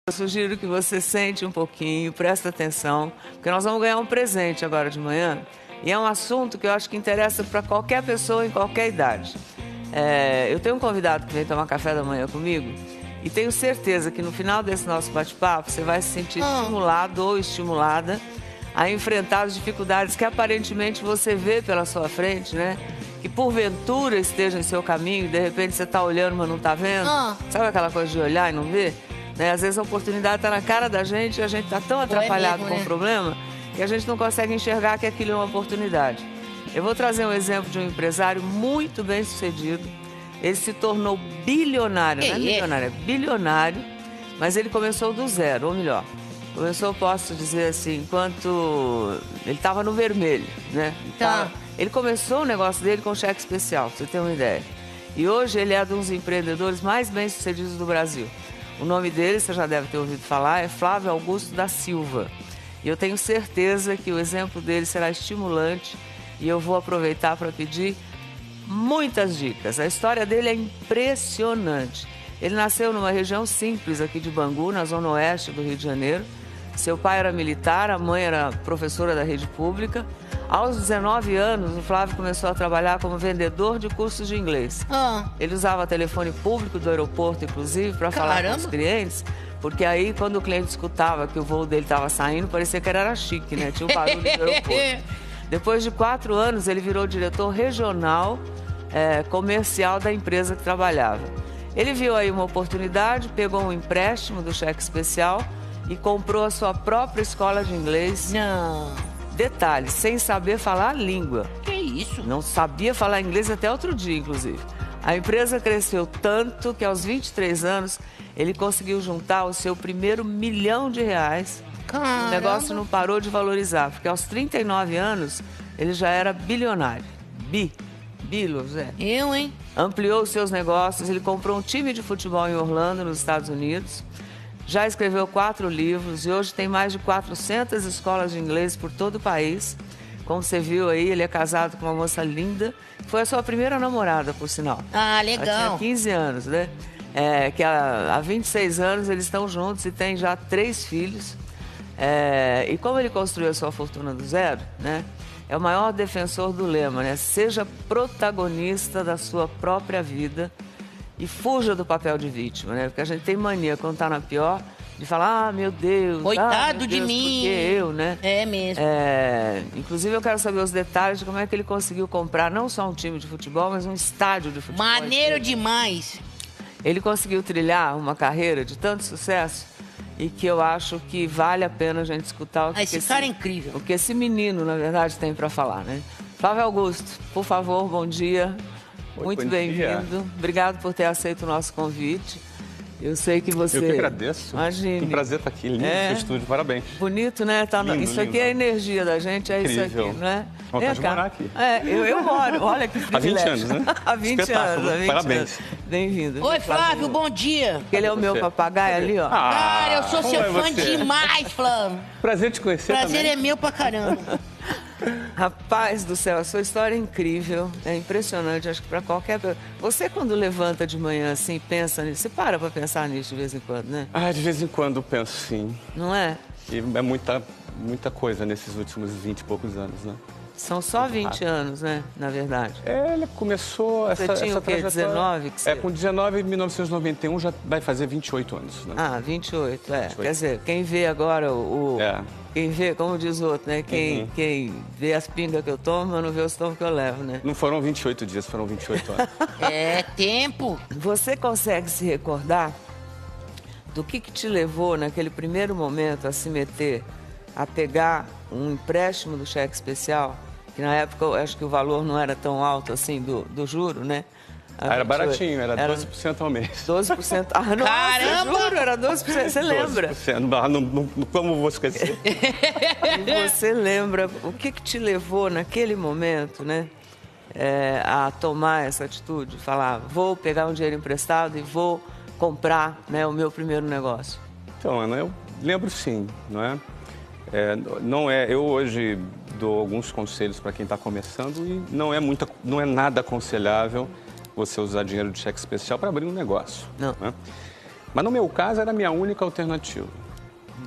Eu sugiro que você sente um pouquinho, preste atenção, porque nós vamos ganhar um presente agora de manhã. E é um assunto que eu acho que interessa para qualquer pessoa em qualquer idade. Eu tenho um convidado que vem tomar café da manhã comigo e tenho certeza que no final desse nosso bate-papo você vai se sentir estimulado ou estimulada a enfrentar as dificuldades que aparentemente você vê pela sua frente, né? Que porventura esteja em seu caminho, de repente você está olhando, mas não está vendo. Sabe aquela coisa de olhar e não ver? Né? Às vezes a oportunidade está na cara da gente e a gente está tão atrapalhado com o problema que a gente não consegue enxergar que aquilo é uma oportunidade. Eu vou trazer um exemplo de um empresário muito bem sucedido. Ele se tornou bilionário, não é milionário, é bilionário, mas ele começou do zero, ou melhor, começou, posso dizer assim, enquanto ele estava no vermelho, né? Ele começou o negócio dele com cheque especial, pra você ter uma ideia. E hoje ele é um dos empreendedores mais bem-sucedidos do Brasil. O nome dele, você já deve ter ouvido falar, é Flávio Augusto da Silva. E eu tenho certeza que o exemplo dele será estimulante e eu vou aproveitar para pedir muitas dicas. A história dele é impressionante. Ele nasceu numa região simples aqui de Bangu, na zona oeste do Rio de Janeiro. Seu pai era militar, a mãe era professora da rede pública. Aos 19 anos, o Flávio começou a trabalhar como vendedor de cursos de inglês. Ele usava telefone público do aeroporto, inclusive, para falar com os clientes, porque aí, quando o cliente escutava que o voo dele estava saindo, parecia que era chique, né? Tinha um barulho do aeroporto. Depois de 4 anos, ele virou diretor regional comercial da empresa que trabalhava. Ele viu aí uma oportunidade, pegou um empréstimo do cheque especial e comprou a sua própria escola de inglês. Detalhe, sem saber falar a língua. Que isso? Não sabia falar inglês até outro dia, inclusive. A empresa cresceu tanto que aos 23 anos ele conseguiu juntar o seu primeiro R$1 milhão. Caramba. O negócio não parou de valorizar, porque aos 39 anos ele já era bilionário. Bilos, Eu, hein? Ampliou os seus negócios, ele comprou um time de futebol em Orlando, nos Estados Unidos. Já escreveu 4 livros e hoje tem mais de 400 escolas de inglês por todo o país. Como você viu aí, ele é casado com uma moça linda. Foi a sua primeira namorada, por sinal. Legal. Ela tinha 15 anos, né? Que há 26 anos eles estão juntos e têm já 3 filhos. E como ele construiu a sua fortuna do zero, né? É o maior defensor do lema, né? Seja protagonista da sua própria vida e fuja do papel de vítima, né? Porque a gente tem mania, quando tá na pior, de falar, meu Deus, coitado meu Deus, de mim. porque eu, né? É mesmo. Inclusive, eu quero saber os detalhes de como é que ele conseguiu comprar não só um time de futebol, mas um estádio de futebol. Maneiro demais. Ele conseguiu trilhar uma carreira de tanto sucesso e que eu acho que vale a pena a gente escutar o que esse cara é incrível. O que esse menino, na verdade, tem para falar, né? Flávio Augusto, por favor, bom dia. Muito bem-vindo. Obrigado por ter aceito o nosso convite. Eu sei que você... Eu que agradeço. Imagine. Um prazer estar aqui. Lindo seu estúdio, parabéns. Bonito, né? Lindo, isso aqui é a energia da gente, é incrível. Isso aqui, não é? Vontade de morar aqui. Eu moro. Olha que privilégio. Há 20 anos, né? Há 20 Espetáculo. anos. Parabéns. Bem-vindo. Oi, Flávio, bom dia. Ele é o meu papagaio ali, ó. Cara, eu sou seu fã você? demais, Flávio. Prazer te conhecer Prazer também. é meu pra caramba. Rapaz do céu, a sua história é incrível, é impressionante, acho que para qualquer pessoa. Você, quando levanta de manhã assim, pensa nisso, você para pensar nisso de vez em quando, né? De vez em quando eu penso sim. Não é? E é muita coisa nesses últimos 20 e poucos anos, né? São só 20 anos, né? Na verdade. Ele começou Você tinha o quê? 19? Que você... Com 19, em 1991, já vai fazer 28 anos, né? 28, 28. Quer dizer, quem vê agora Quem vê, como diz o outro, né? Quem vê as pingas que eu tomo, mas não vê os tomos que eu levo, né? Não foram 28 dias, foram 28 anos. É tempo. Você consegue se recordar do que te levou naquele primeiro momento a se meter, a pegar um empréstimo do cheque especial, que na época eu acho que o valor não era tão alto assim do juro, né? Era baratinho, era 12% ao mês. 12%. Nossa, Caramba! Juro, era 12%. Você lembra? 12%. Como vou esquecer? E você lembra o que te levou naquele momento, né? A tomar essa atitude, falar, vou pegar um dinheiro emprestado e vou comprar, né, o meu primeiro negócio. Então, Ana, eu lembro sim, não é? Eu hoje dou alguns conselhos para quem está começando e não é nada aconselhável você usar dinheiro de cheque especial para abrir um negócio. Não. Né? Mas no meu caso era a minha única alternativa.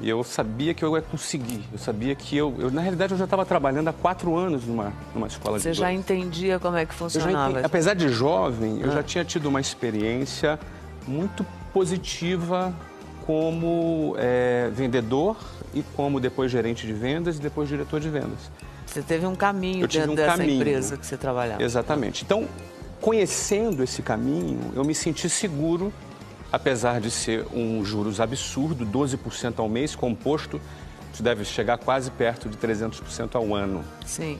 E eu sabia que eu ia conseguir. Eu sabia que na realidade, eu já estava trabalhando há 4 anos numa escola de Você inglês. já entendia como é que funcionava? Apesar de jovem, eu já tinha tido uma experiência muito positiva como vendedor e como depois gerente de vendas e depois diretor de vendas. Você teve um caminho Eu tive dentro um dessa caminho. empresa que você trabalhava. Exatamente. Então, conhecendo esse caminho, eu me senti seguro, apesar de ser um juros absurdo, 12% ao mês, composto, isso deve chegar quase perto de 300% ao ano. Sim.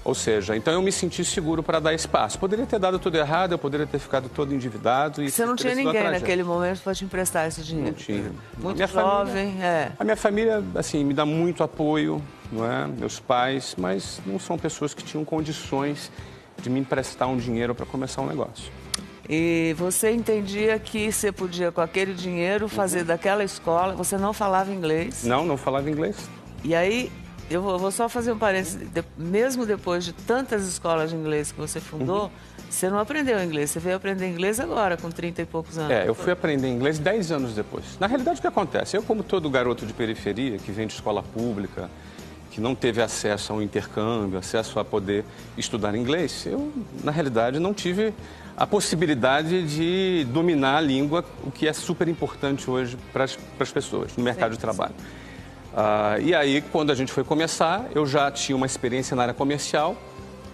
Ou seja, então eu me senti seguro para dar espaço. Poderia ter dado tudo errado, eu poderia ter ficado todo endividado. E Você não tinha teria sido uma ninguém tragédia. naquele momento para te emprestar esse dinheiro? Não tinha. Muito Minha jovem, A minha família, assim, me dá muito apoio, não é? Meus pais, mas não são pessoas que tinham condições de me emprestar um dinheiro para começar um negócio. E você entendia que você podia, com aquele dinheiro, fazer daquela escola... Você não falava inglês. Não falava inglês. E aí, eu vou só fazer um parênteses. Mesmo depois de tantas escolas de inglês que você fundou, você não aprendeu inglês. Você veio aprender inglês agora, com 30 e poucos anos. Eu fui aprender inglês 10 anos depois. Na realidade, o que acontece? Eu, como todo garoto de periferia, que vem de escola pública, que não teve acesso ao intercâmbio, acesso a poder estudar inglês, eu, na realidade, não tive a possibilidade de dominar a língua, o que é super importante hoje para as pessoas no mercado de trabalho. E aí, quando a gente foi começar, eu já tinha uma experiência na área comercial.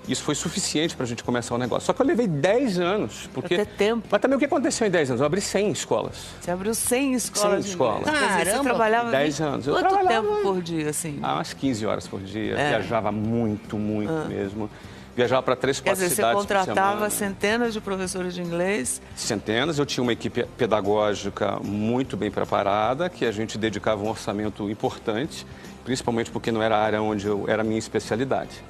Isso foi suficiente para a gente começar o negócio. Só que eu levei 10 anos. Porque... Até tempo. Mas também o que aconteceu em 10 anos? Eu abri 100 escolas. Você abriu 100 escolas 100 escolas. de inglês. Quer dizer, você trabalhava 10 anos. Eu Quanto trabalhava tempo por dia, assim? Umas 15 horas por dia. Viajava muito mesmo. Viajava para 3, 4 Quer dizer, cidades você contratava por semana. centenas de professores de inglês? Centenas. Eu tinha uma equipe pedagógica muito bem preparada, que a gente dedicava um orçamento importante, principalmente porque não era a área onde era a minha especialidade.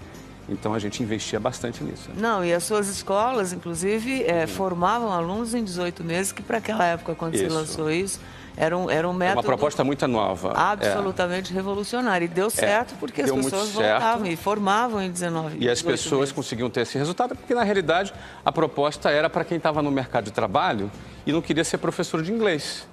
Então, a gente investia bastante nisso. Não, e as suas escolas, inclusive, formavam alunos em 18 meses, que para aquela época, quando se lançou isso, era um método... Uma proposta muito nova. Absolutamente revolucionário. E deu certo porque as pessoas voltavam e formavam em 19 E as pessoas meses. conseguiam ter esse resultado, porque, na realidade, a proposta era para quem estava no mercado de trabalho e não queria ser professor de inglês.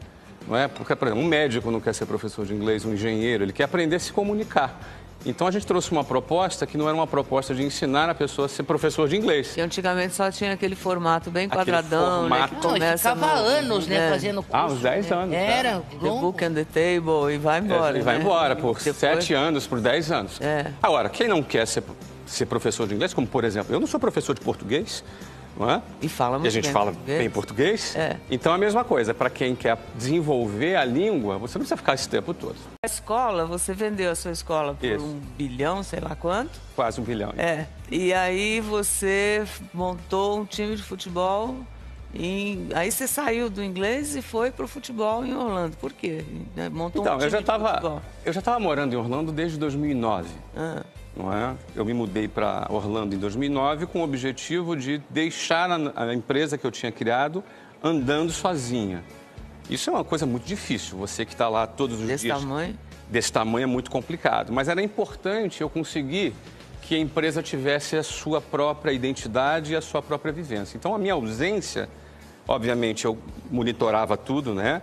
Não é? Porque, por exemplo, um médico não quer ser professor de inglês, um engenheiro, ele quer aprender a se comunicar. Então, a gente trouxe uma proposta que não era uma proposta de ensinar a pessoa a ser professor de inglês. Que antigamente só tinha aquele formato bem quadradão, formato. né? Que começa ficava anos, né, fazendo curso. Uns 10 anos. Era, The book and the table e vai embora. E vai né? embora por Depois... 7 anos, por 10 anos. Agora, quem não quer ser professor de inglês, como por exemplo, eu não sou professor de português, não é? E fala muito E a gente bem fala português. bem português. Então, a mesma coisa. Para quem quer desenvolver a língua, você não precisa ficar esse tempo todo. A escola, você vendeu a sua escola por Isso. 1 bilhão, sei lá quanto. Quase 1 bilhão. E aí você montou um time de futebol. Aí você saiu do inglês e foi para o futebol em Orlando. Por quê? Montou um time de futebol. Eu já estava morando em Orlando desde 2009. Não é? Eu me mudei para Orlando em 2009 com o objetivo de deixar a empresa que eu tinha criado andando sozinha. Isso é uma coisa muito difícil. Você que está lá todos os dias... Desse tamanho é muito complicado. Mas era importante eu conseguir que a empresa tivesse a sua própria identidade e a sua própria vivência. Então, a minha ausência, obviamente, eu monitorava tudo, né?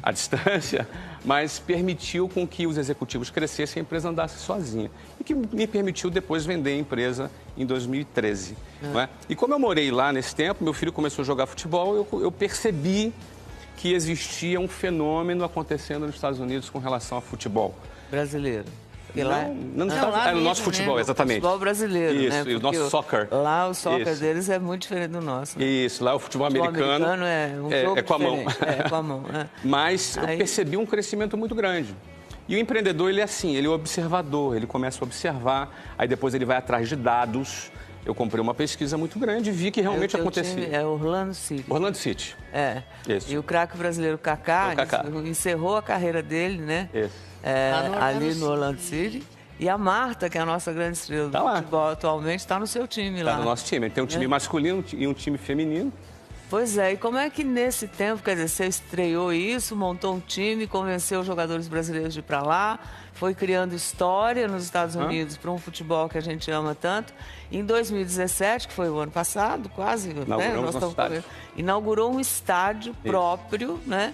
À distância, mas permitiu com que os executivos crescessem e a empresa andasse sozinha. E que me permitiu depois vender a empresa em 2013. Não é? E como eu morei lá nesse tempo, meu filho começou a jogar futebol, eu percebi que existia um fenômeno acontecendo nos Estados Unidos com relação ao futebol. Brasileiro. Era o nosso futebol, né? exatamente. O futebol brasileiro, isso, né? E o nosso soccer. Lá o soccer deles é muito diferente do nosso. Né? Isso, lá o futebol americano é um jogo com a mão. É com a mão. Mas eu percebi um crescimento muito grande. E o empreendedor, ele é assim, ele é observador, ele começa a observar, aí depois ele vai atrás de dados. Eu comprei uma pesquisa muito grande e vi que realmente acontecia. É Orlando City. Orlando City. Isso. E o craque brasileiro Kaká encerrou a carreira dele, né? Isso. Ali no Orlando City. E a Marta, que é a nossa grande estrela do futebol atualmente, está no seu time lá. Está no nosso time. Tem um time masculino e um time feminino. Pois é, e como é que nesse tempo, quer dizer, você estreou isso, montou um time, convenceu os jogadores brasileiros de ir para lá, foi criando história nos Estados Unidos para um futebol que a gente ama tanto. Em 2017, que foi o ano passado, quase, inaugurou um estádio próprio, né?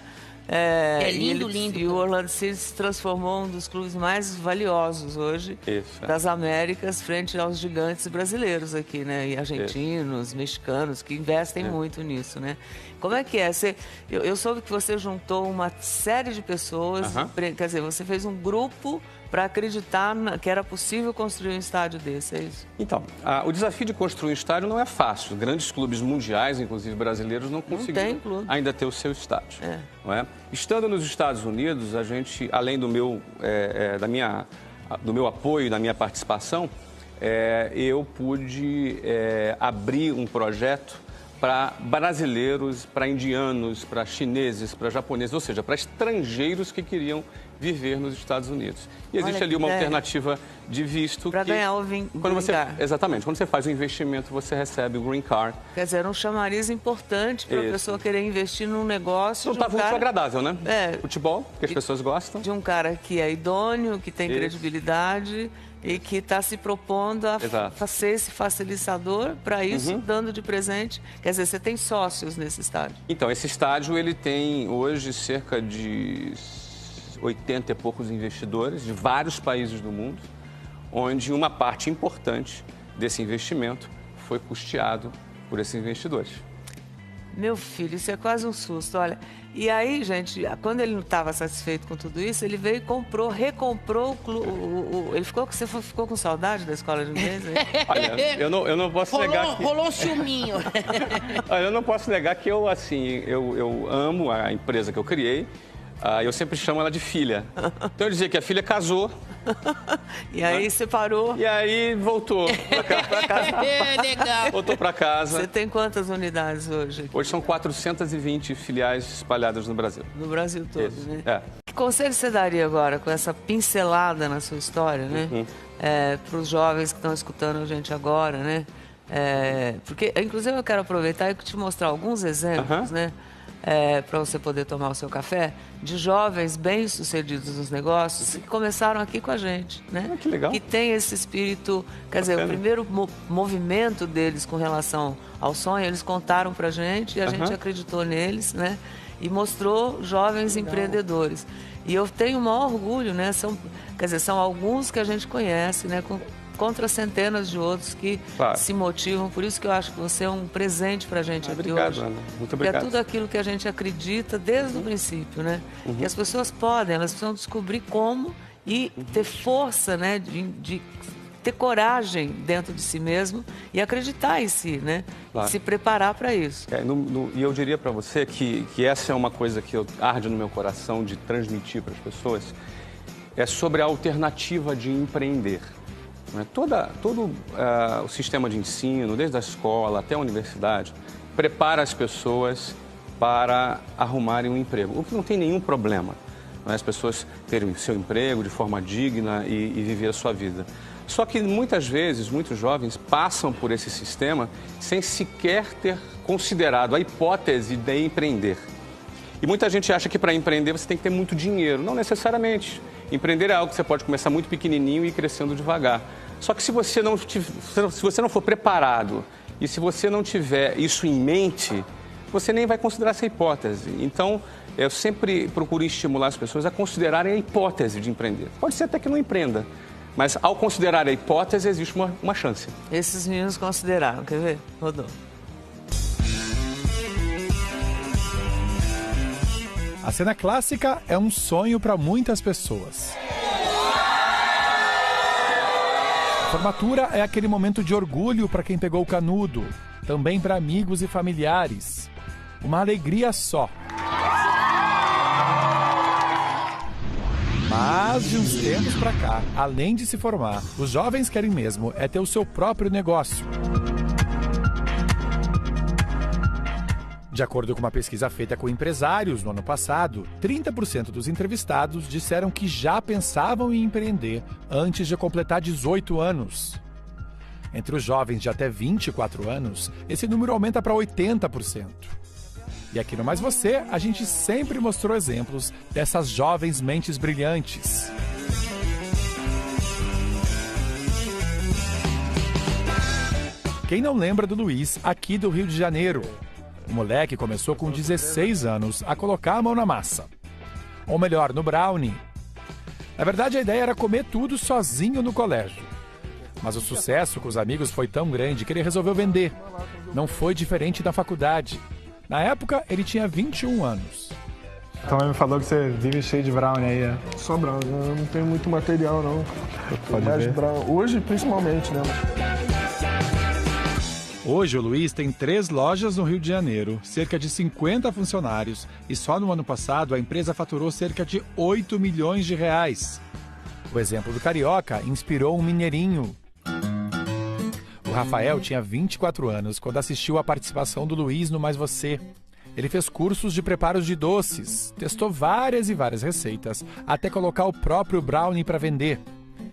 É lindo, lindo. E o Orlando City se transformou em um dos clubes mais valiosos hoje das Américas, frente aos gigantes brasileiros aqui, né? E argentinos, mexicanos, que investem muito nisso, né? Como é que é? Eu soube que você juntou uma série de pessoas, quer dizer, você fez um grupo para acreditar que era possível construir um estádio desse, é isso? Então, o desafio de construir um estádio não é fácil. Grandes clubes mundiais, inclusive brasileiros, não conseguiram ainda ter o seu estádio. Não é? Estando nos Estados Unidos, a gente, além do meu apoio, da minha participação, eu pude abrir um projeto para brasileiros, para indianos, para chineses, para japoneses, ou seja, para estrangeiros que queriam viver nos Estados Unidos. E existe ali uma alternativa de visto para ganhar o green card. Exatamente. Quando você faz o investimento, você recebe o green card. Quer dizer, era um chamariz importante para a pessoa querer investir num negócio. Não está muito agradável, né? Futebol, que as pessoas gostam. De um cara que é idôneo, que tem credibilidade e que está se propondo a ser esse facilitador para isso, dando de presente. Quer dizer, você tem sócios nesse estádio. Então, esse estádio ele tem hoje cerca de 80 e poucos investidores de vários países do mundo, onde uma parte importante desse investimento foi custeado por esses investidores. Meu filho, isso é quase um susto, olha. E aí, gente, quando ele não estava satisfeito com tudo isso, ele veio e recomprou o clube. Você ficou com saudade da escola de inglês? Olha, eu não posso negar que... Rolou um ciúminho. Olha, eu não posso negar que eu amo a empresa que eu criei. Eu sempre chamo ela de filha. Então eu dizia que a filha casou. E aí separou. E aí voltou para casa. Legal. Voltou para casa. Você tem quantas unidades hoje aqui? Hoje são 420 filiais espalhadas no Brasil. No Brasil todo, né? Que conselho você daria agora, com essa pincelada na sua história, né? Para os jovens que estão escutando a gente agora, né? Porque, inclusive, eu quero aproveitar e te mostrar alguns exemplos, né? Para você poder tomar o seu café, de jovens bem-sucedidos nos negócios que começaram aqui com a gente, né? Que legal. Que tem esse espírito, quer dizer, o primeiro movimento deles com relação ao sonho, eles contaram para a gente e a gente acreditou neles, né? E mostrou jovens empreendedores. E eu tenho o maior orgulho, né? São alguns que a gente conhece, né? Contra centenas de outros que se motivam. Por isso que eu acho que você é um presente para a gente aqui hoje. Ana. Muito obrigado. Porque é tudo aquilo que a gente acredita desde o princípio, né? E as pessoas elas precisam descobrir como e ter força, né? De ter coragem dentro de si mesmo e acreditar em si, né? Se preparar para isso. E eu diria para você que essa é uma coisa que arde no meu coração de transmitir para as pessoas, é sobre a alternativa de empreender. Todo o sistema de ensino, desde a escola até a universidade, prepara as pessoas para arrumarem um emprego, o que não tem nenhum problema. As pessoas terem o seu emprego de forma digna e viver a sua vida. Só que muitas vezes, muitos jovens passam por esse sistema sem sequer ter considerado a hipótese de empreender. E muita gente acha que para empreender você tem que ter muito dinheiro. Não necessariamente. Empreender é algo que você pode começar muito pequenininho e ir crescendo devagar. Só que se você não for preparado e se você não tiver isso em mente, você nem vai considerar essa hipótese. Então, eu sempre procuro estimular as pessoas a considerarem a hipótese de empreender. Pode ser até que não empreenda, mas ao considerar a hipótese, existe uma chance. Esses meninos consideraram, quer ver? Rodou. A cena clássica é um sonho para muitas pessoas. A formatura é aquele momento de orgulho para quem pegou o canudo, também para amigos e familiares. Uma alegria só. Mas de uns tempos para cá, além de se formar, os jovens querem mesmo ter o seu próprio negócio. De acordo com uma pesquisa feita com empresários no ano passado, 30% dos entrevistados disseram que já pensavam em empreender antes de completar 18 anos. Entre os jovens de até 24 anos, esse número aumenta para 80%. E aqui no Mais Você, a gente sempre mostrou exemplos dessas jovens mentes brilhantes. Quem não lembra do Luiz, aqui do Rio de Janeiro? O moleque começou com 16 anos a colocar a mão na massa. Ou melhor, no brownie. Na verdade, a ideia era comer tudo sozinho no colégio. Mas o sucesso com os amigos foi tão grande que ele resolveu vender. Não foi diferente da faculdade. Na época, ele tinha 21 anos. Tua mãe me falou que você vive cheio de brownie aí, é? Só brownie, eu não tenho muito material, não. Pode mais ver. brownie. Hoje, principalmente, né? Hoje, o Luiz tem 3 lojas no Rio de Janeiro, cerca de 50 funcionários e só no ano passado a empresa faturou cerca de 8 milhões de reais. O exemplo do carioca inspirou um mineirinho. O Rafael tinha 24 anos quando assistiu à participação do Luiz no Mais Você. Ele fez cursos de preparos de doces, testou várias e várias receitas, até colocar o próprio brownie para vender.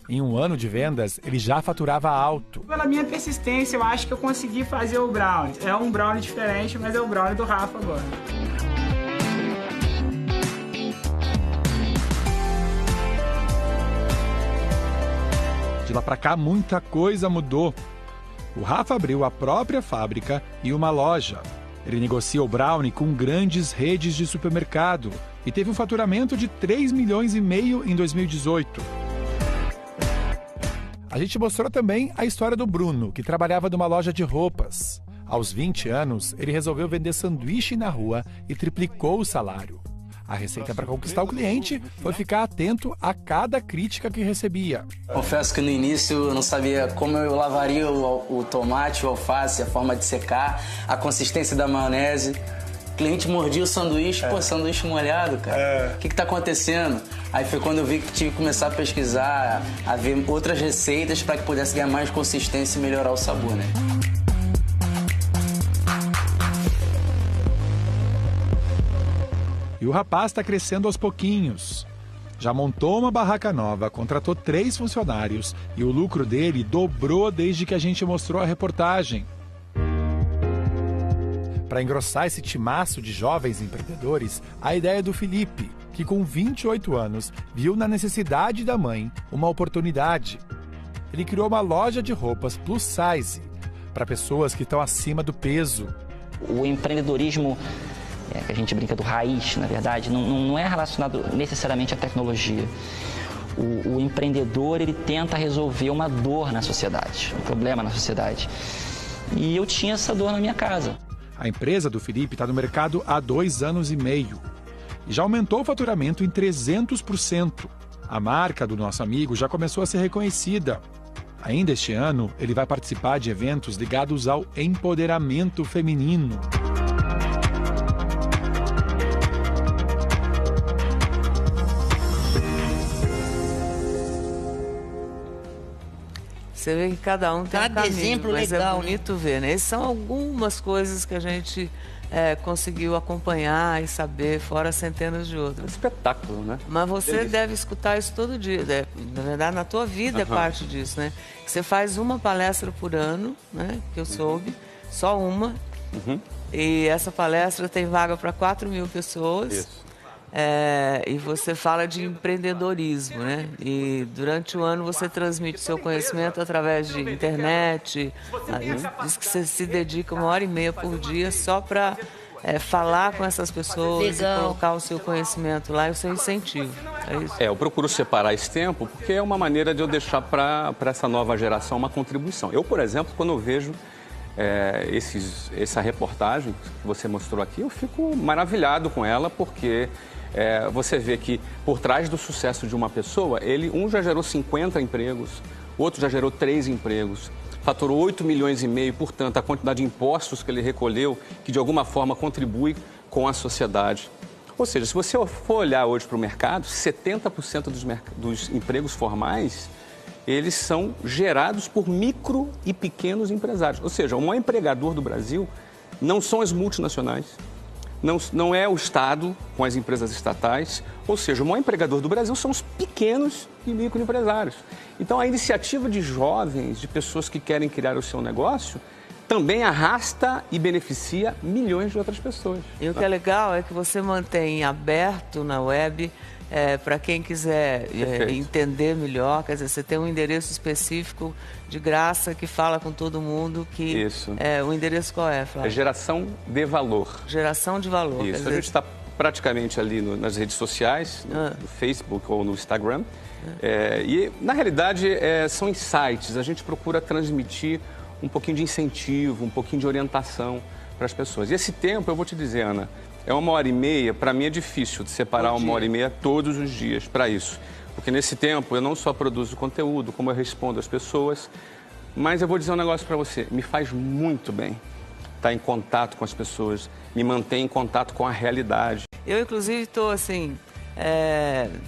Em um ano de vendas, ele já faturava alto. Pela minha persistência, eu acho que eu consegui fazer o brownie. É um brownie diferente, mas é o brownie do Rafa agora. De lá pra cá, muita coisa mudou. O Rafa abriu a própria fábrica e uma loja. Ele negocia o brownie com grandes redes de supermercado e teve um faturamento de 3,5 milhões em 2018. A gente mostrou também a história do Bruno, que trabalhava numa loja de roupas. Aos 20 anos, ele resolveu vender sanduíche na rua e triplicou o salário. A receita para conquistar o cliente foi ficar atento a cada crítica que recebia. Confesso que no início eu não sabia como eu lavaria o tomate, o alface, a forma de secar, a consistência da maionese. O cliente mordia o sanduíche, pô, sanduíche molhado, cara. O que tá acontecendo? Aí foi quando eu vi que tive que começar a pesquisar, a ver outras receitas para que pudesse ganhar mais consistência e melhorar o sabor, né? E o rapaz está crescendo aos pouquinhos. Já montou uma barraca nova, contratou 3 funcionários e o lucro dele dobrou desde que a gente mostrou a reportagem. Para engrossar esse timaço de jovens empreendedores, a ideia é do Felipe, que com 28 anos viu na necessidade da mãe uma oportunidade. Ele criou uma loja de roupas plus size para pessoas que estão acima do peso. O empreendedorismo, que a gente brinca do raiz, na verdade, não é relacionado necessariamente à tecnologia. O empreendedor, ele tenta resolver uma dor na sociedade, um problema na sociedade. E eu tinha essa dor na minha casa. A empresa do Felipe está no mercado há 2 anos e meio e já aumentou o faturamento em 300%. A marca do nosso amigo já começou a ser reconhecida. Ainda este ano, ele vai participar de eventos ligados ao empoderamento feminino. Você vê que cada um tem um Cada caminho, exemplo mas legal, é bonito ver, né? Essas são algumas coisas que a gente conseguiu acompanhar e saber, fora centenas de outras. Espetáculo, né? Mas você deve escutar isso todo dia, né? Na verdade, na tua vida é parte disso, né? Que você faz uma palestra por ano, né? Que eu soube, só uma. E essa palestra tem vaga para 4.000 pessoas. Isso. E você fala de empreendedorismo, né? E durante o ano você transmite seu conhecimento através de internet. Diz que você se dedica 1h30 por dia só para falar com essas pessoas e colocar o seu conhecimento lá e o seu incentivo. É isso? Eu procuro separar esse tempo porque é uma maneira de eu deixar para essa nova geração uma contribuição. Eu, por exemplo, quando eu vejo essa reportagem que você mostrou aqui, eu fico maravilhado com ela porque você vê que por trás do sucesso de uma pessoa, um já gerou 50 empregos, o outro já gerou 3 empregos, faturou 8,5 milhões, portanto, a quantidade de impostos que ele recolheu, que de alguma forma contribui com a sociedade. Ou seja, se você for olhar hoje para o mercado, 70% dos empregos formais, eles são gerados por micro e pequenos empresários. Ou seja, o maior empregador do Brasil não são as multinacionais, não é o Estado com as empresas estatais, ou seja, o maior empregador do Brasil são os pequenos e microempresários. Então, a iniciativa de jovens, de pessoas que querem criar o seu negócio, também arrasta e beneficia milhões de outras pessoas. E o que é legal é que você mantém aberto na web para quem quiser entender melhor. Quer dizer, você tem um endereço específico de graça que fala com todo mundo. Isso. O endereço qual é, Flávio? É geração de valor. Geração de valor. Isso. Quer dizer... A gente está praticamente ali nas redes sociais, no Facebook ou no Instagram. E, na realidade, são insights. A gente procura transmitir um pouquinho de incentivo, um pouquinho de orientação para as pessoas. E esse tempo, eu vou te dizer, Ana, é 1h30, para mim é difícil de separar 1h30 todos os dias para isso. Porque nesse tempo eu não só produzo conteúdo, como eu respondo às pessoas, mas eu vou dizer um negócio para você, me faz muito bem estar em contato com as pessoas, me mantém em contato com a realidade. Eu, inclusive, estou, assim,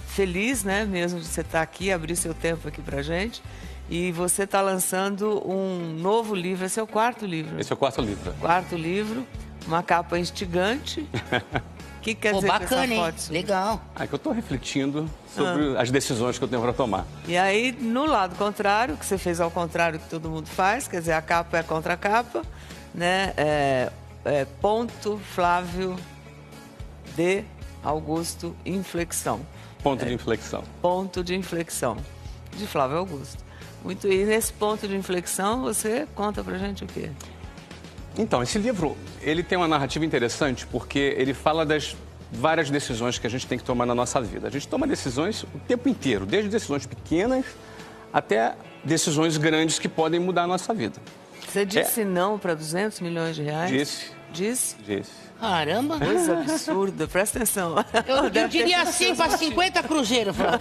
feliz, né, mesmo de você estar aqui, abrir seu tempo aqui para gente. E você está lançando um novo livro, esse é o 4º livro. Esse é o 4º livro. 4º livro, uma capa instigante. O que quer dizer bacana, com essa foto? Hein? Legal. É que eu estou refletindo sobre as decisões que eu tenho para tomar. E aí, no lado contrário, que você fez ao contrário que todo mundo faz, quer dizer, a capa é contra a capa, né? Ponto Flávio de Augusto Inflexão. Ponto de inflexão. Ponto de inflexão, de Flávio Augusto. Muito. E nesse ponto de inflexão, você conta pra gente o quê? Então, esse livro, ele tem uma narrativa interessante porque ele fala das várias decisões que a gente tem que tomar na nossa vida. A gente toma decisões o tempo inteiro, desde decisões pequenas até decisões grandes que podem mudar a nossa vida. Você disse não para 200 milhões de reais? Disse. Disse? Disse. Caramba. Coisa absurda, presta atenção. Eu diria sim para 50 cruzeiros, Flávio.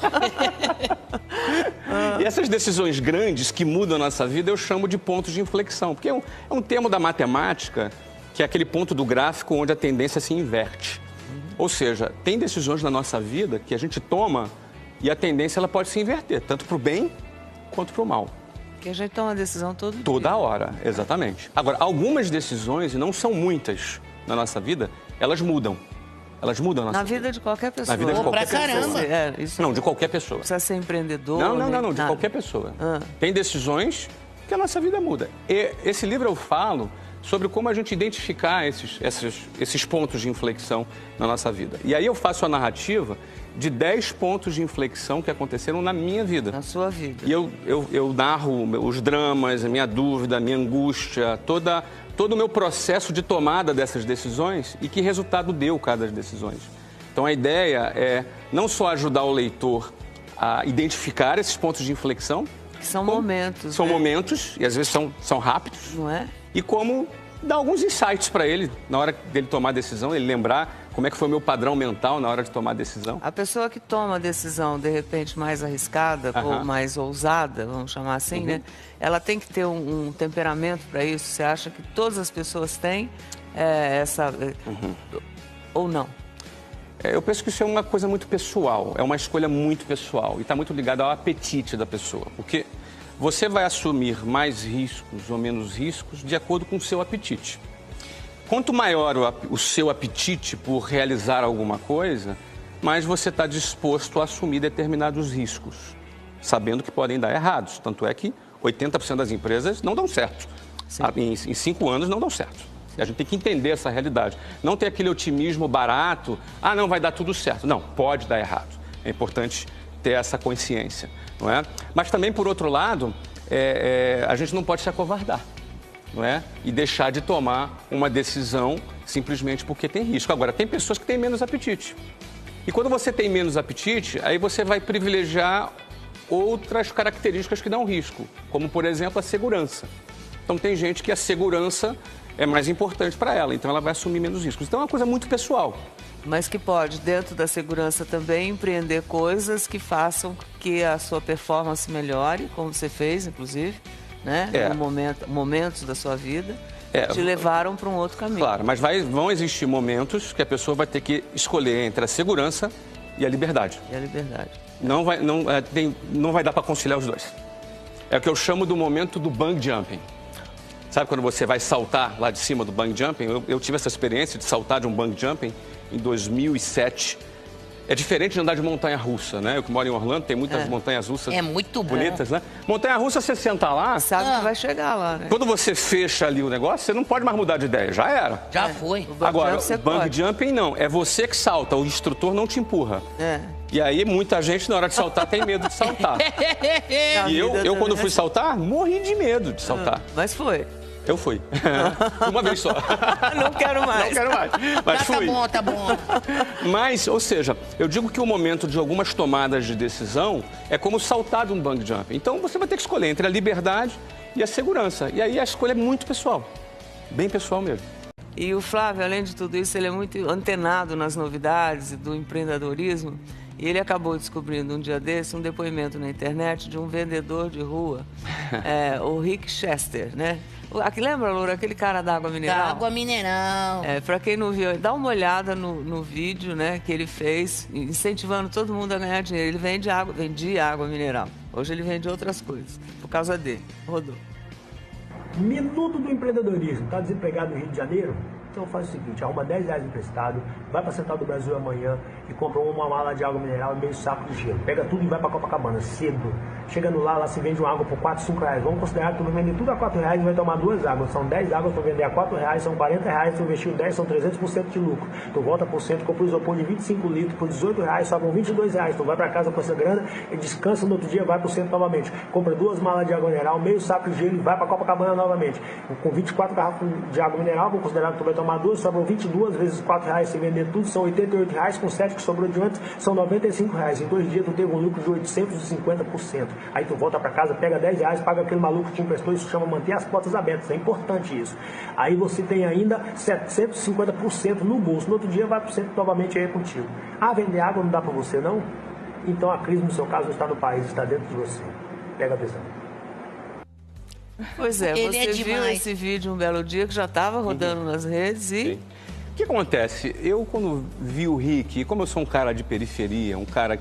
E essas decisões grandes que mudam a nossa vida, eu chamo de pontos de inflexão. Porque é um termo da matemática, que é aquele ponto do gráfico onde a tendência se inverte. Ou seja, tem decisões na nossa vida que a gente toma e a tendência ela pode se inverter, tanto para o bem quanto para o mal. Que a gente toma uma decisão todo dia. Toda hora, exatamente. Agora, algumas decisões, e não são muitas na nossa vida, elas mudam. Elas mudam a nossa vida. Na vida de qualquer pessoa. Na vida de qualquer pessoa. Caramba. Não, de qualquer pessoa. Precisa ser empreendedor. Não, de qualquer pessoa. Tem decisões que a nossa vida muda. E esse livro eu falo sobre como a gente identificar esses pontos de inflexão na nossa vida. E aí eu faço a narrativa de 10 pontos de inflexão que aconteceram na minha vida. Na sua vida. E eu narro os dramas, a minha dúvida, a minha angústia, todo o meu processo de tomada dessas decisões e que resultado deu cada das decisões. Então a ideia é não só ajudar o leitor a identificar esses pontos de inflexão, que são momentos. São né? momentos, e às vezes são rápidos. Não é? E como dar alguns insights para ele na hora dele tomar a decisão, ele lembrar como é que foi o meu padrão mental na hora de tomar a decisão. A pessoa que toma a decisão, de repente, mais arriscada ou mais ousada, vamos chamar assim, né? Ela tem que ter um temperamento para isso. Você acha que todas as pessoas têm essa... Ou não? Eu penso que isso é uma coisa muito pessoal, é uma escolha muito pessoal e está muito ligado ao apetite da pessoa. Porque você vai assumir mais riscos ou menos riscos de acordo com o seu apetite. Quanto maior o seu apetite por realizar alguma coisa, mais você está disposto a assumir determinados riscos, sabendo que podem dar errados. Tanto é que 80% das empresas não dão certo. Em 5 anos não dão certo. A gente tem que entender essa realidade. Não ter aquele otimismo barato, não vai dar tudo certo. Não, pode dar errado. É importante ter essa consciência, não é? Mas também, por outro lado, a gente não pode se acovardar, não é? E deixar de tomar uma decisão simplesmente porque tem risco. Agora, tem pessoas que têm menos apetite. E quando você tem menos apetite, aí você vai privilegiar outras características que dão risco, como, por exemplo, a segurança. Então, tem gente que a segurança é mais importante para ela, então ela vai assumir menos riscos. Então, é uma coisa muito pessoal. Mas que pode, dentro da segurança também, empreender coisas que façam que a sua performance melhore, como você fez, inclusive, né? Momentos da sua vida te levaram para um outro caminho. Claro, mas vão existir momentos que a pessoa vai ter que escolher entre a segurança e a liberdade. E a liberdade. Não vai dar para conciliar os dois. É o que eu chamo do momento do bungee jumping. Sabe quando você vai saltar lá de cima do bungee jumping? Eu tive essa experiência de saltar de um bungee jumping em 2007. É diferente de andar de montanha-russa, né? Eu que moro em Orlando, tem muitas montanhas-russas muito bonitas, né? Montanha-russa, você senta lá... Sabe que vai chegar lá, né? Quando você fecha ali o negócio, você não pode mais mudar de ideia. Já era. Já foi. Agora, o bungee jumping não. É você que salta. O instrutor não te empurra. E aí, muita gente, na hora de saltar, tem medo de saltar. E eu quando fui saltar, morri de medo de saltar. Mas foi. Eu fui. Uma vez só. Não quero mais. Não quero mais. Mas fui. Tá bom. Mas, ou seja, eu digo que o momento de algumas tomadas de decisão é como saltar de um bungee jump. Então, você vai ter que escolher entre a liberdade e a segurança. E aí, a escolha é muito pessoal. Bem pessoal mesmo. E o Flávio, além de tudo isso, ele é muito antenado nas novidades do empreendedorismo. E ele acabou descobrindo um dia desse um depoimento na internet de um vendedor de rua, o Rick Chester, né? Aqui, lembra, Loura, aquele cara da água mineral? Da água mineral. Para quem não viu, dá uma olhada no vídeo, né, que ele fez, incentivando todo mundo a ganhar dinheiro. Ele vendia água mineral. Hoje ele vende outras coisas, por causa dele. Rodou. Minuto do empreendedorismo. Está desempregado no Rio de Janeiro? Então faz o seguinte, arruma R$10 emprestado, vai para a Central do Brasil amanhã e compra uma mala de água mineral e meio saco de gelo. Pega tudo e vai para Copacabana, cedo. Chegando lá se vende uma água por R$4, R$5. Vamos considerar que tu vai vender tudo a R$4 e vai tomar 2 águas. São 10 águas, tu vender a R$4, são R$40, tu investiu 10, são 300% de lucro. Tu volta por cento, compra um isopor de 25 litros por R$18, sobram R$22. Tu vai para casa com essa grana e descansa no outro dia, vai pro centro novamente. Compra 2 malas de água mineral, meio saco de gelo e vai para Copacabana novamente. Com 24 garrafas de água mineral, vamos considerar que tu vai tomar 2, sobram 22 vezes R$4, se vender tudo, são R$88, com 7 que sobrou de antes, são R$95. Em 2 dias tu teve um lucro de 850%. Aí tu volta para casa, pega R$10, paga aquele maluco que te emprestou, isso chama manter as portas abertas, é importante isso. Aí você tem ainda 750% no bolso, no outro dia vai pro centro novamente aí contigo. Vender água não dá para você não? Então a crise no seu caso não está no país, está dentro de você. Pega a visão. Pois é, você viu esse vídeo um belo dia que já estava rodando nas redes e... Sim. O que acontece? Eu, quando vi o Rick, como eu sou um cara de periferia, um cara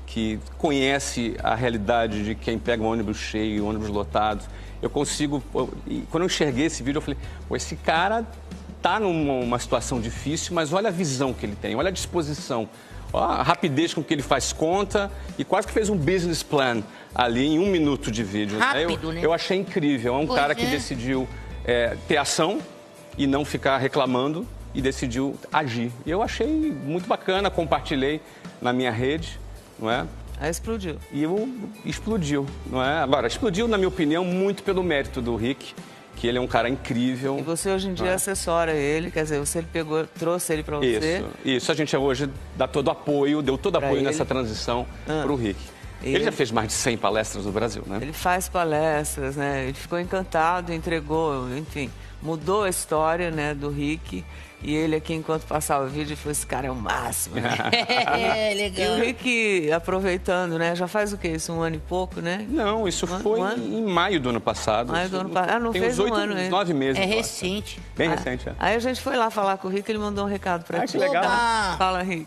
que conhece a realidade de quem pega um ônibus cheio, ônibus lotado, eu consigo... Quando eu enxerguei esse vídeo, eu falei, esse cara tá numa situação difícil, mas olha a visão que ele tem, olha a disposição, olha a rapidez com que ele faz conta e quase que fez um business plan ali em 1 minuto de vídeo. Rápido, né? Eu achei incrível, é um cara que decidiu ter ação e não ficar reclamando e decidiu agir. E eu achei muito bacana, compartilhei na minha rede, não é? Aí explodiu. E explodiu, não é? Agora, explodiu, na minha opinião, muito pelo mérito do Rick, que ele é um cara incrível. E você hoje em dia assessora ele, quer dizer, você trouxe ele para você. Isso, a gente hoje dá todo apoio, deu todo apoio nessa transição para o Rick. Ele já fez mais de 100 palestras no Brasil, né? Ele faz palestras, né? Ele ficou encantado, entregou, enfim, mudou a história, né, do Rick. E ele aqui, enquanto passava o vídeo, falou, esse cara é o máximo, né? Legal. E o Rick, aproveitando, né? Já faz o quê? Isso, 1 ano e pouco, né? Não, isso foi em maio do ano passado. Maio do ano passado. Não tem fez uns 1 ano ainda. 9 meses. É recente. Bem recente, Aí a gente foi lá falar com o Rick, ele mandou um recado pra ti. Que legal. Fala, Rick.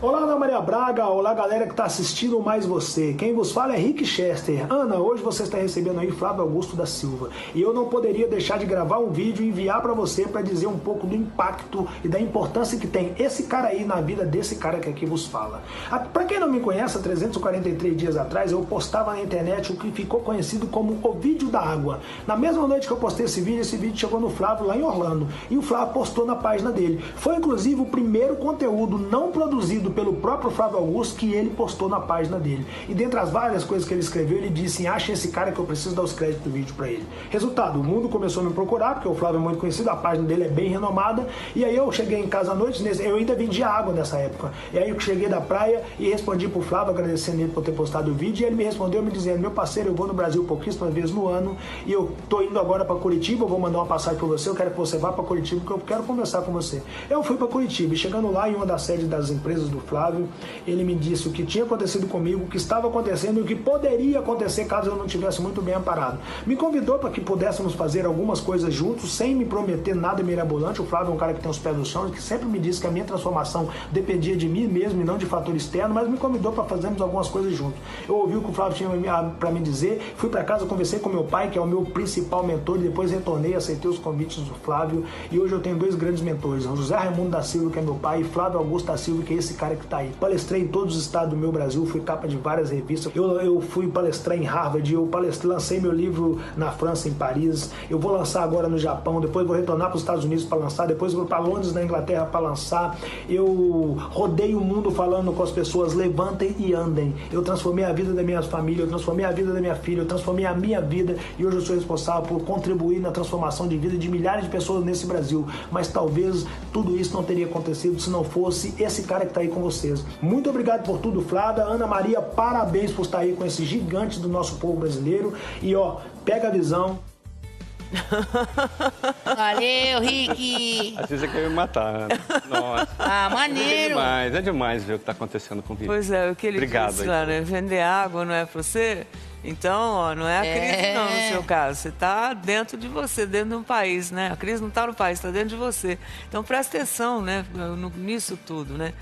Olá, Ana Maria Braga, olá galera que está assistindo Mais Você. Quem vos fala é Rick Chester. Ana, hoje você está recebendo aí Flávio Augusto da Silva. E eu não poderia deixar de gravar um vídeo e enviar para você para dizer um pouco do impacto e da importância que tem esse cara aí na vida desse cara que aqui vos fala. Para quem não me conhece, há 343 dias atrás eu postava na internet o que ficou conhecido como o vídeo da água. Na mesma noite que eu postei esse vídeo chegou no Flávio lá em Orlando. E o Flávio postou na página dele. Foi inclusive o primeiro conteúdo não produzido pelo próprio Flávio Augusto que ele postou na página dele. E dentre as várias coisas que ele escreveu, ele disse, acha esse cara que eu preciso dar os créditos do vídeo para ele. Resultado, o mundo começou a me procurar, porque o Flávio é muito conhecido, a página dele é bem renomada, e aí eu cheguei em casa à noite, eu ainda vendia água nessa época. E aí eu cheguei da praia e respondi pro Flávio, agradecendo ele por ter postado o vídeo, e ele me respondeu me dizendo, meu parceiro, eu vou no Brasil pouquíssimas vezes no ano, e eu tô indo agora para Curitiba, eu vou mandar uma passagem para você, eu quero que você vá para Curitiba, porque eu quero conversar com você. Eu fui para Curitiba, e chegando lá em uma das sedes das empresas do Flávio, ele me disse o que tinha acontecido comigo, o que estava acontecendo e o que poderia acontecer caso eu não estivesse muito bem amparado. Me convidou para que pudéssemos fazer algumas coisas juntos, sem me prometer nada mirabolante. O Flávio é um cara que tem os pés no chão e que sempre me disse que a minha transformação dependia de mim mesmo e não de fator externo, mas me convidou para fazermos algumas coisas juntos. Eu ouvi o que o Flávio tinha para me dizer, fui para casa, conversei com meu pai, que é o meu principal mentor, e depois retornei, aceitei os convites do Flávio, e hoje eu tenho 2 grandes mentores, o José Raimundo da Silva, que é meu pai, e Flávio Augusto da Silva, que é esse cara cara que tá aí. Palestrei em todos os estados do meu Brasil, fui capa de várias revistas. Eu fui palestrar em Harvard, lancei meu livro na França, em Paris. Eu vou lançar agora no Japão, depois vou retornar para os Estados Unidos para lançar, depois vou para Londres, na Inglaterra, para lançar. Eu rodei o mundo falando com as pessoas, levantem e andem. Eu transformei a vida da minha família, eu transformei a vida da minha filha, eu transformei a minha vida e hoje eu sou responsável por contribuir na transformação de vida de milhares de pessoas nesse Brasil. Mas talvez tudo isso não teria acontecido se não fosse esse cara que está aí com vocês. Muito obrigado por tudo, Flávia. Ana Maria, parabéns por estar aí com esse gigante do nosso povo brasileiro. E ó, pega a visão. Valeu, Rick. Às vezes você quer me matar, Ana. Nossa. Ah, maneiro. É demais ver o que está acontecendo com o Rick. Pois é, o que ele Obrigado, disse lá, né? Vender água não é para você? Então, ó, não é a crise não, no seu caso. Você está dentro de você, dentro de um país, né? A crise não está no país, está dentro de você. Então, presta atenção, né? Nisso tudo, né?